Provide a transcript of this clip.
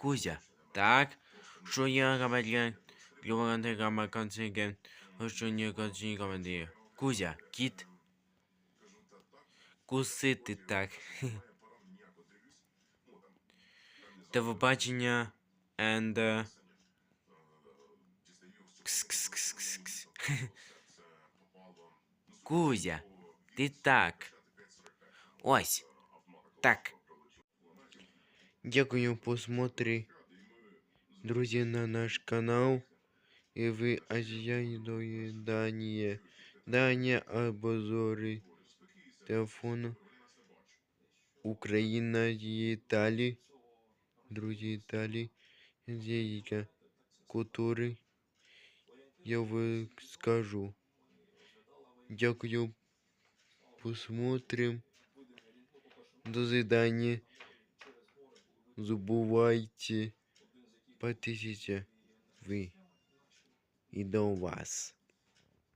Кузя. Так, що я громадян, говорити громадянин, що не кончені командир. Кузя, кіт. Кусити так. Телебачення and кс-кс-кс-кс-кс. Кузя, ти так. Ось. Так. Дякую посмотри, друзі, на наш канал. И вы озяйдое Дания обзоры телефона Украина Италии, друзья Италии, здесь который я вам скажу. Дякую, посмотрим. До свидания. Забывайте подписываться вы и до вас.